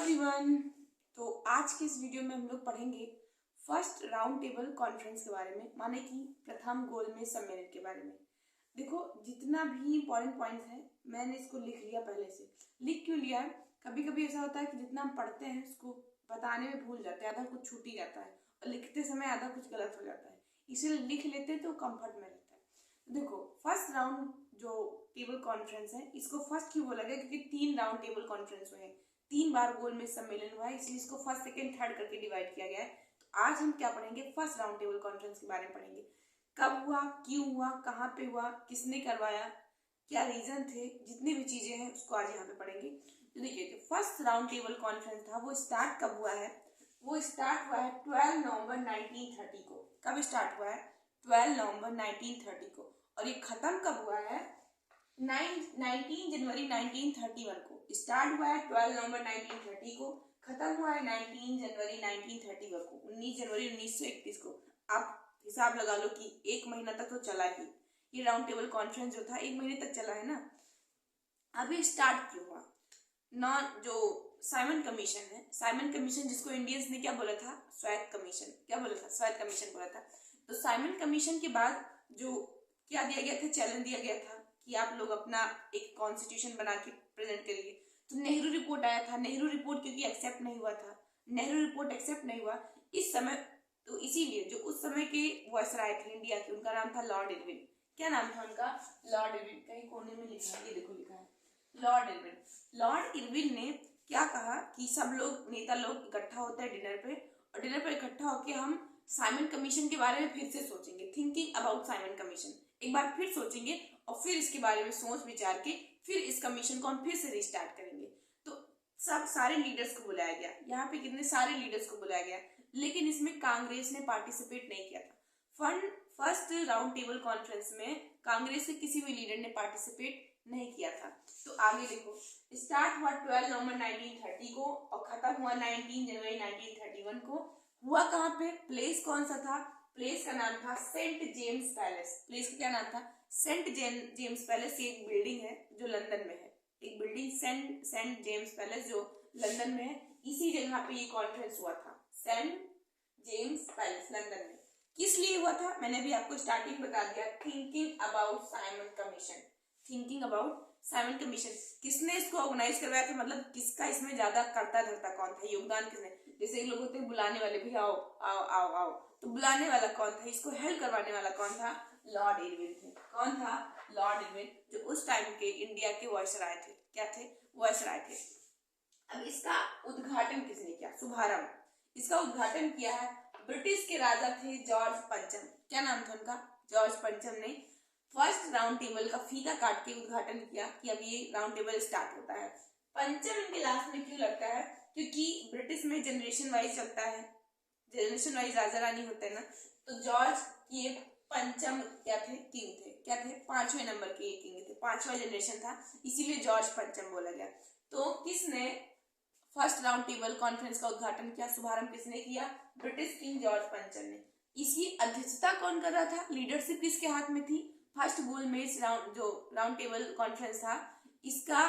Everyone. तो आज के इस वीडियो में हम लोग पढ़ेंगे फर्स्ट राउंड टेबल कॉन्फ्रेंस के बारे में, माने कि प्रथम गोलमेज सम्मेलन के बारे में। देखो, जितना भी इंपॉर्टेंट पॉइंट्स हैं मैंने इसको लिख लिया पहले से। लिख क्यों लिया है? कभी कभी ऐसा होता है कि जितना हम पढ़ते हैं उसको बताने में भूल जाते हैं, आधा कुछ छूट ही जाता है और लिखते समय आधा कुछ गलत हो जाता है, इसीलिए लिख लेते हैं तो कंफर्ट में रहता है। देखो, फर्स्ट राउंड जो टेबल कॉन्फ्रेंस है इसको फर्स्ट क्यों बोला गया? क्योंकि 3 राउंड टेबल कॉन्फ्रेंस हुए हैं, 3 बार गोलमेज सम्मेलन हुआ है, इसलिए इसको फर्स्ट सेकंड थर्ड करके डिवाइड किया गया है। तो आज हम क्या पढ़ेंगे? फर्स्ट राउंड टेबल कॉन्फ्रेंस के बारे में पढ़ेंगे। कब हुआ, क्यों हुआ, कहाँ पे हुआ, किसने करवाया, क्या रीजन थे, जितनी भी चीजें हैं उसको आज यहाँ पे पढ़ेंगे। तो देखिए, जो फर्स्ट राउंड टेबल कॉन्फ्रेंस था वो स्टार्ट कब हुआ है? वो स्टार्ट हुआ है 12 नवंबर 1930 को। कब स्टार्ट हुआ है? 12 नवंबर 1930 को। और ये खत्म कब हुआ है? 19 जनवरी 1931 को। स्टार्ट हुआ है 12 नवंबर 1930 को, खत्म हुआ है 19 जनवरी 1931 को, 19 जनवरी 1931 को। आप हिसाब लगा लो कि 1 महीना तक तो चला ही। ये राउंड टेबल कॉन्फ्रेंस जो था 1 महीने तक चला है ना। अभी स्टार्ट क्यों हुआ? जो साइमन कमीशन है, साइमन कमीशन जिसको इंडियंस ने क्या बोला था? स्वायत्त कमीशन। क्या बोला था? स्वायत्त कमीशन बोला था। तो साइमन कमीशन के बाद जो क्या दिया गया था? चैलेंज दिया गया था कि आप लोग अपना एक कॉन्स्टिट्यूशन बना के प्रेजेंट करिए। तो नेहरू रिपोर्ट आया था। नेहरू रिपोर्ट क्योंकि एक्सेप्ट नहीं हुआ था, नेहरू रिपोर्ट एक्सेप्ट नहीं हुआ इस समय, तो इसीलिए जो उस समय के वायसराय थे इंडिया के, उनका नाम था लॉर्ड इरविन। क्या नाम था उनका? Lord Irwin. कहीं कोने में लिखा है, ये देखो लिखा है लॉर्ड इरविन। लॉर्ड इरविन ने क्या कहा कि सब लोग नेता लोग इकट्ठा होते हैं डिनर पे, और डिनर पे इकट्ठा होकर हम साइमन कमीशन के बारे में फिर से सोचेंगे, थिंकिंग अबाउट साइमन कमीशन। एक बार फिर सोचेंगे और फिर इसके बारे में सोच विचार के फिर इस कमीशन को हम फिर से रिस्टार्ट करेंगे। तो सब सारे लीडर्स को बुलाया गया, यहाँ पे कितने सारे लीडर्स को बुलाया गया, लेकिन इसमें कांग्रेस ने पार्टिसिपेट नहीं किया था। फर्स्ट राउंड टेबल कॉन्फ्रेंस में कांग्रेस के किसी भी लीडर ने पार्टिसिपेट नहीं किया था। तो आगे देखो, स्टार्ट हुआ 12 नवंबर 1930 को और खत्म हुआ 19 जनवरी 1931 को। हुआ कहाँ पे? प्लेस कौन सा था? प्लेस का नाम था सेंट जेम्स पैलेस। प्लेस का क्या नाम था? Saint James Palace. ये एक बिल्डिंग है जो लंदन में है, एक बिल्डिंग सेंट जेम्स पैलेस जो लंदन में है। इसी जगह पे ये कॉन्फ्रेंस हुआ था, सेंट जेम्स पैलेस लंदन में। किस लिए हुआ था? मैंने भी आपको स्टार्टिंग बता दिया, thinking about Simon commission. Thinking about Simon commission. किसने इसको ऑर्गेनाइज करवाया था? मतलब किसका इसमें ज्यादा करता धरता कौन था, योगदान किसने? जैसे लोग होते हैं बुलाने वाले, भी आओ आओ आओ आओ, तो बुलाने वाला कौन था? इसको हेल्प करवाने वाला कौन था? लॉर्ड इरविन थे। कौन था? लॉर्ड इरविन, जो उस टाइम के इंडिया के वायसराय थे। क्या थे? वायसराय थे। अब इसका उद्घाटन किसने किया? शुभारंभ। इसका उद्घाटन किया है ब्रिटिश के राजा थे जॉर्ज पंचम। क्या नाम था उनका? जॉर्ज पंचम ने फर्स्ट राउंड टेबल का फीता काट के उद्घाटन किया कि अब ये राउंड टेबल स्टार्ट होता है। पंचम इनके लास्ट में क्यों लगता है? क्योंकि ब्रिटिश में जनरेशन वाइज चलता है, जनरेशन वाइज राजा रानी होते हैं ना। तो जॉर्ज ये पंचम क्या थे? किंग थे। क्या थे? 5वें नंबर के किंग थे, 5वां जनरेशन था, इसीलिए जॉर्ज पंचम बोला गया। तो किसने फर्स्ट राउंड टेबल कॉन्फ्रेंस का उद्घाटन किया, शुभारंभ किसने किया? ब्रिटिश किंग जॉर्ज पंचम ने। इसकी अध्यक्षता कौन कर रहा था? लीडरशिप किसके हाथ में थी? फर्स्ट गोलमेज राउंड टेबल कॉन्फ्रेंस था, इसका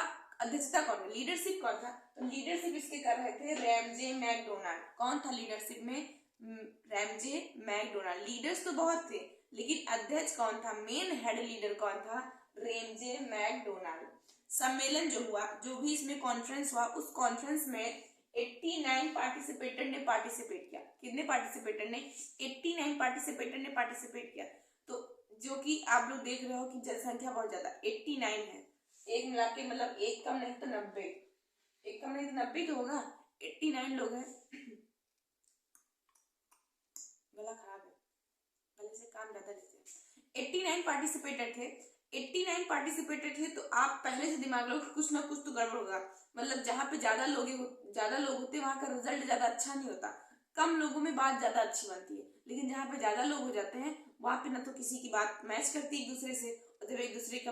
अध्यक्षता कौन है? लीडरशिप कौन था? तो लीडरशिप इसके कर रहे थे रैमजे मैकडोनाल्ड। कौन था लीडरशिप में? Ramsay McDonald. लीडर्स तो बहुत थे, लेकिन अध्यक्ष कौन था? मेन हेड लीडर कौन था? Ramsay MacDonald. सम्मेलन जो हुआ, जो भी इसमें कॉन्फ्रेंस हुआ, उस कॉन्फ्रेंस में 89 पार्टिसिपेटर ने पार्टिसिपेट किया। कितने पार्टिसिपेटर ने? 89 पार्टिसिपेटर ने पार्टिसिपेट किया। तो जो कि आप लोग देख रहे हो कि जनसंख्या बहुत ज्यादा 89 है, एक मिला के, मतलब एक कम नहीं तो 90, एक कम नहीं तो 90 तो होगा। 89 लोग हैं। गला खराब है, गले से काम ज्यादा लेते हैं। 89 पार्टिसिपेटर थे। 89 पार्टिसिपेटर थे, तो आप पहले से दिमाग लो कुछ ना कुछ तो गड़बड़ होगा। मतलब जहाँ पे ज्यादा लोग होते वहां का रिजल्ट ज्यादा अच्छा नहीं होता। कम लोगों में बात ज्यादा अच्छी बनती है, लेकिन जहाँ पे ज्यादा लोग हो जाते हैं वहां पे ना तो किसी की बात मैच करती एक दूसरे से, और जब एक दूसरे का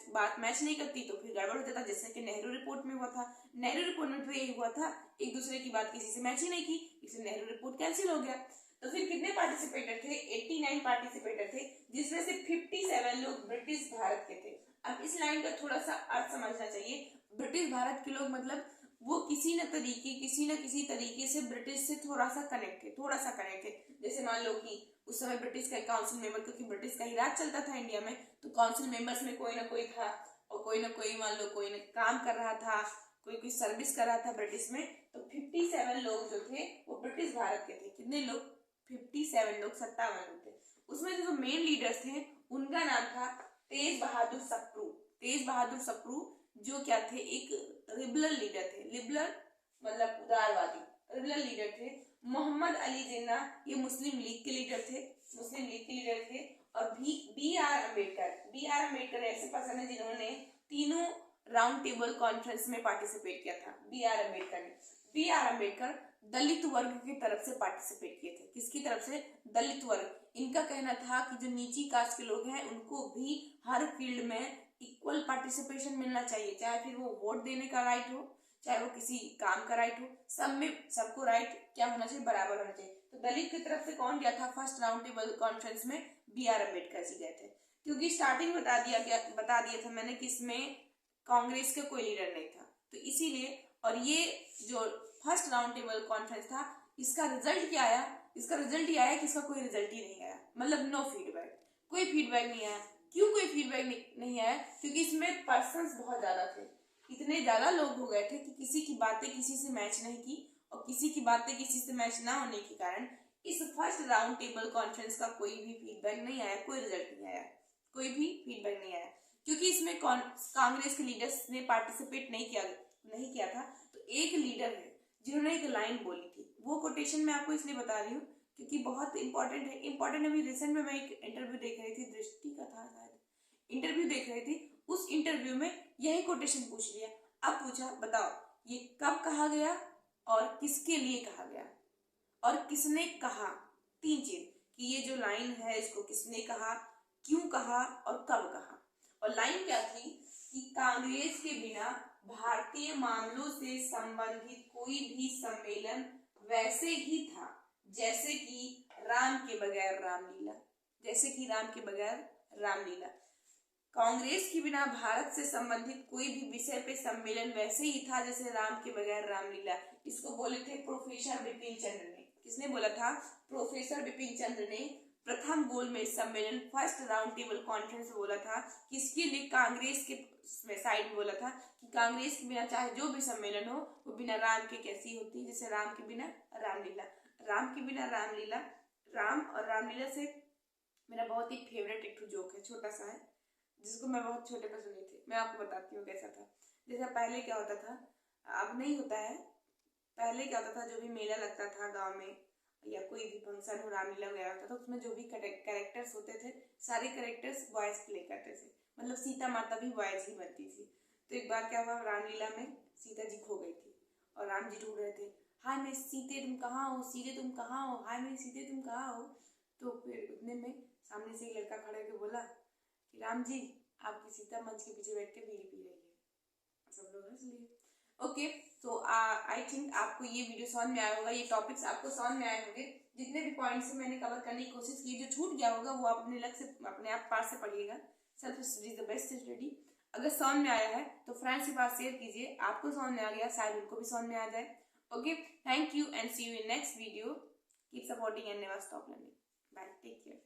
बात मैच नहीं करती तो फिर गड़बड़ हो जाता। जैसे कि नेहरू रिपोर्ट में हुआ था। नेहरू रिपोर्ट में तो यही हुआ था, एक दूसरे की बात किसी से मैच ही नहीं की, इसलिए नेहरू रिपोर्ट कैंसिल हो गया। तो फिर कितने पार्टिसिपेटर थे? 89 पार्टिसिपेटर थे, जिसमें से 57 लोग ब्रिटिश भारत के थे। अब इस लाइन का थोड़ा सा अर्थ समझना चाहिए। ब्रिटिश भारत के लोग मतलब वो किसी न किसी तरीके से ब्रिटिश से थोड़ा सा कनेक्ट है। जैसे मान लो कि उस समय ब्रिटिश का काउंसिल मेंबर, क्योंकि ब्रिटिश का ही राज चलता था इंडिया में, तो काउंसिल मेंबर्स में कोई ना कोई था, और कोई ना कोई मान लो कोई काम कर रहा था, कोई सर्विस कर रहा था ब्रिटिश में। तो 57 लोग जो थे वो ब्रिटिश भारत के थे। कितने लोग? 57 लोग, 57 लोग थे। उसमें जो मेन लीडर्स थे उनका नाम था तेज बहादुर सप्रू, जो क्या थे? एक लिबरल लीडर थे। लिबरल मतलब उदारवादी, लिबरल लीडर थे। मोहम्मद अली जिन्ना, ये मुस्लिम लीग के लीडर थे। और बी आर अम्बेडकर ऐसे पर्सन है जिन्होंने तीनों राउंड टेबल कॉन्फ्रेंस में पार्टिसिपेट किया था। बी आर अम्बेडकर दलित वर्ग की तरफ से पार्टिसिपेट किए थे। किसकी तरफ से? दलित वर्ग। इनका कहना था कि जो नीची कास्ट के लोग हैं उनको भी हर फील्ड में इक्वल पार्टिसिपेशन मिलना चाहिए, चाहे फिर वो वोट देने का राइट हो, चाहे वो किसी काम का राइट हो, सब में सबको राइट क्या होना चाहिए? बराबर होना चाहिए। तो दलित की तरफ से कौन गया था फर्स्ट राउंड टेबल कॉन्फ्रेंस में? बी आर अम्बेडकर जी गए थे। क्योंकि स्टार्टिंग बता दिया था मैंने कि इसमें कांग्रेस का कोई लीडर नहीं था, तो इसीलिए। और ये जो फर्स्ट राउंड टेबल कॉन्फ्रेंस था, इसका रिजल्ट क्या आया? इसका रिजल्ट ये आया कि इसका कोई रिजल्ट ही नहीं आया, मतलब नो फीडबैक, कोई फीडबैक नहीं आया। क्यों कोई फीडबैक नहीं आया? क्योंकि इसमें पर्सन्स बहुत ज्यादा थे, इतने ज्यादा लोग हो गए थे कि किसी की बातें किसी से मैच नहीं की, और किसी की बातें किसी से मैच ना होने के कारण इस फर्स्ट राउंड टेबल कॉन्फ्रेंस का कोई भी फीडबैक नहीं आया, कोई रिजल्ट नहीं आया, कोई भी फीडबैक नहीं आया। क्योंकि इसमें कांग्रेस के लीडर्स ने पार्टिसिपेट नहीं किया था। तो एक लीडर है जिन्होंने एक लाइन बोली थी, वो कोटेशन मैं आपको इसलिए बता रही हूँ क्योंकि बहुत इंपॉर्टेंट है। अभी रिसेंट में मैं एक इंटरव्यू देख रही थी, दृष्टि का था शायद, इंटरव्यू देख रही थी। उस इंटरव्यू में यही कोटेशन पूछ लिया। अब पूछा, बताओ ये कब कहा गया और किसके लिए कहा गया और किसने कहा? 3 चीज कि ये जो लाइन है इसको किसने कहा, क्यों कहा और कब कहा। और लाइन क्या थी कि कांग्रेस के बिना भारतीय मामलों से संबंधित कोई भी सम्मेलन वैसे ही था जैसे कि राम के बगैर रामलीला। कांग्रेस के बिना भारत से संबंधित कोई भी विषय पे सम्मेलन वैसे ही था जैसे राम के बगैर रामलीला। इसको बोले थे प्रोफेसर बिपिन चंद्र ने। किसने बोला था? प्रोफेसर बिपिन चंद्र ने प्रथम गोलमेज सम्मेलन फर्स्ट राउंड टेबल कॉन्फ्रेंस में बोला था। किसके लिए? कांग्रेस के साइड बोला था कि कांग्रेस के बिना चाहे जो भी सम्मेलन हो वो बिना राम के कैसी होती है, जैसे राम के बिना रामलीला। राम के बिना रामलीला, राम और रामलीला से मेरा बहुत ही फेवरेट एक जोक है, छोटा सा है, जिसको मैं बहुत छोटे पे सुनी थी। मैं आपको बताती हूँ कैसा था। जैसे पहले क्या होता था, अब नहीं होता है, पहले क्या होता था, जो भी मेला लगता था गांव में या कोई भी फंक्शन हो, रामलीला वगैरह होता था, उसमें जो भी कैरेक्टर्स होते थे सारे कैरेक्टर्स बॉयज प्ले करते थे, मतलब सीता माता भी बॉयज ही बनती थी। तो एक बार क्या हुआ, रामलीला में सीता जी खो गई थी और राम जी ढूंढ रहे थे, हाय मैं सीते तुम कहाँ हो, सीते तुम कहाँ हो, हाय मेरी सीते तुम कहाँ हो। तो फिर उतने में सामने से एक लड़का खड़ा होकर बोला कि राम जी आपकी सीता मंच के पीछे बैठ के बीड़ी पी रही है। सब लोग हंस लिए। ओके, तो आई थिंक आपको ये वीडियो समझ में आया होगा, ये टॉपिक्स आपको समझ में आए होंगे। जितने भी पॉइंट्स मैंने कवर करने की कोशिश की, जो छूट गया होगा वो आप अपने आप पास से पढ़िएगा। Self study is the best study. अगर समझ में आया है तो फ्रेंड्स के पास शेयर कीजिए, आपको समझ में आ गया शायद उनको भी समझ में आ जाए। Okay, thank you and see you in next video. Keep supporting and never stop learning. Bye, take care.